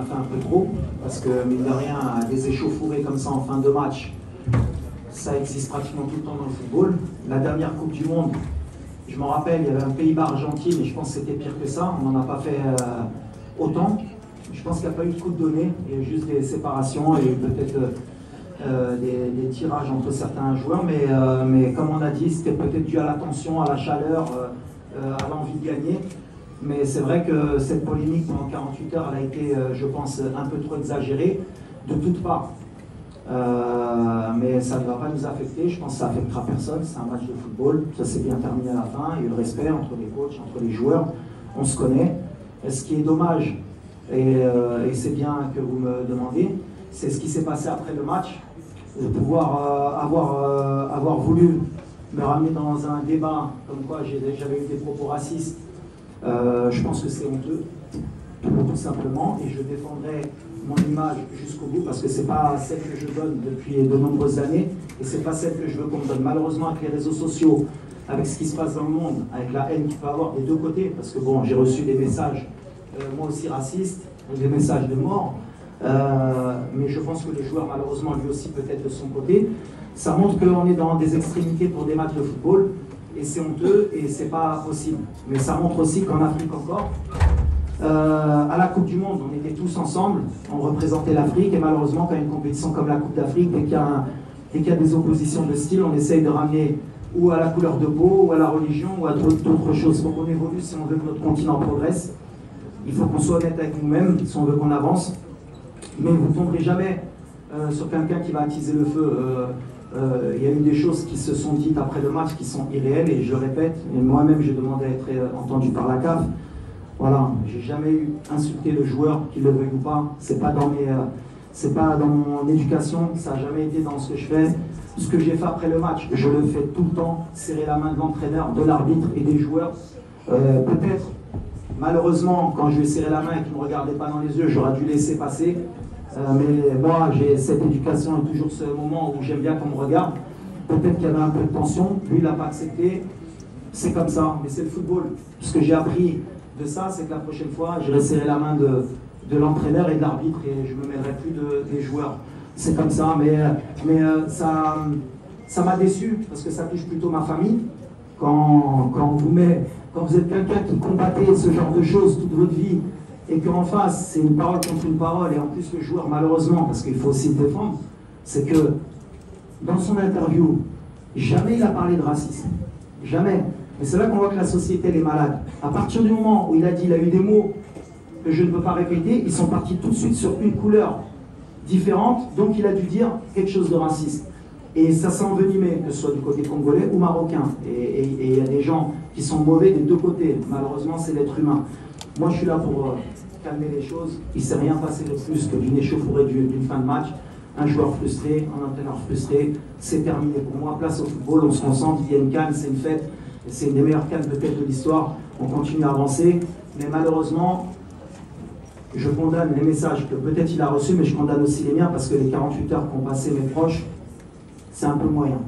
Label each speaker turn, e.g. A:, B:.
A: fait un peu trop, parce que mine de rien, des échauffourées comme ça en fin de match, ça existe pratiquement tout le temps dans le football. La dernière Coupe du Monde, je me rappelle, il y avait un Pays-Bas-Argentine, et je pense que c'était pire que ça, on n'en a pas fait autant. Je pense qu'il n'y a pas eu de coup de donné, il y a juste des séparations et peut-être des tirages entre certains joueurs, mais comme on a dit, c'était peut-être dû à la tension, à la chaleur, à l'envie de gagner. Mais c'est vrai que cette polémique pendant 48 heures, elle a été, je pense, un peu trop exagérée de toutes parts. Mais ça ne va pas nous affecter, je pense que ça n'affectera personne, c'est un match de football, ça s'est bien terminé à la fin, il y a eu le respect entre les coachs, entre les joueurs, on se connaît. Et ce qui est dommage, et c'est bien que vous me demandez, c'est ce qui s'est passé après le match, de pouvoir avoir voulu me ramener dans un débat comme quoi j'avais eu des propos racistes. Je pense que c'est honteux, tout simplement, et je défendrai mon image jusqu'au bout parce que c'est pas celle que je donne depuis de nombreuses années et c'est pas celle que je veux qu'on me donne. Malheureusement, avec les réseaux sociaux, avec ce qui se passe dans le monde, avec la haine qu'il peut y avoir des deux côtés, parce que bon, j'ai reçu des messages moi aussi racistes, des messages de mort, mais je pense que le joueur, malheureusement, lui aussi peut-être de son côté, ça montre qu'on est dans des extrémités pour des matchs de football. Et c'est honteux et c'est pas possible. Mais ça montre aussi qu'en Afrique encore, à la Coupe du Monde, on était tous ensemble, on représentait l'Afrique et malheureusement quand il y a une compétition comme la Coupe d'Afrique, dès qu'il y a des oppositions de style, on essaye de ramener ou à la couleur de peau, ou à la religion, ou à d'autres choses. Pour qu'on évolue, si on veut que notre continent progresse, il faut qu'on soit honnête avec nous-mêmes, si on veut qu'on avance. Mais vous ne tomberez jamais sur quelqu'un qui va attiser le feu. Il y a eu des choses qui se sont dites après le match qui sont irréelles et je répète, et moi-même j'ai demandé à être entendu par la CAF. Voilà, j'ai jamais eu insulté le joueur, qu'il le veuille ou pas. C'est pas dans mon éducation, ça n'a jamais été dans ce que je fais. Ce que j'ai fait après le match, je le fais tout le temps, serrer la main de l'entraîneur, de l'arbitre et des joueurs. Peut-être, malheureusement, quand je lui ai serré la main et qu'il ne me regardait pas dans les yeux, j'aurais dû laisser passer. Mais moi, j'ai cette éducation et toujours ce moment où j'aime bien qu'on me regarde. Peut-être qu'il y avait un peu de tension, lui il n'a pas accepté, c'est comme ça, mais c'est le football. Ce que j'ai appris de ça, c'est que la prochaine fois, je vais serrer la main de l'entraîneur et de l'arbitre et je ne me mêlerai plus des joueurs. C'est comme ça, mais ça m'a déçu parce que ça touche plutôt ma famille. Quand vous êtes quelqu'un qui combattait ce genre de choses toute votre vie, et qu'en face, c'est une parole contre une parole, et en plus le joueur, malheureusement, parce qu'il faut aussi le défendre, c'est que dans son interview, jamais il a parlé de racisme. Jamais. Et c'est là qu'on voit que la société, elle est malade. À partir du moment où il a dit, il a eu des mots que je ne peux pas répéter, ils sont partis tout de suite sur une couleur différente, donc il a dû dire quelque chose de raciste. Et ça s'est envenimé, que ce soit du côté congolais ou marocain. Et il y a des gens qui sont mauvais des deux côtés. Malheureusement, c'est l'être humain. Moi, je suis là pour calmer les choses. Il ne s'est rien passé de plus que d'une échauffourée d'une fin de match. Un joueur frustré, un entraîneur frustré, c'est terminé. Pour moi, place au football, on se concentre, il y a une canne, c'est une fête. C'est une des meilleures cannes peut-être de l'histoire. On continue à avancer. Mais malheureusement, je condamne les messages que peut-être il a reçus, mais je condamne aussi les miens parce que les 48 heures qu'ont passé mes proches, c'est un peu moyen.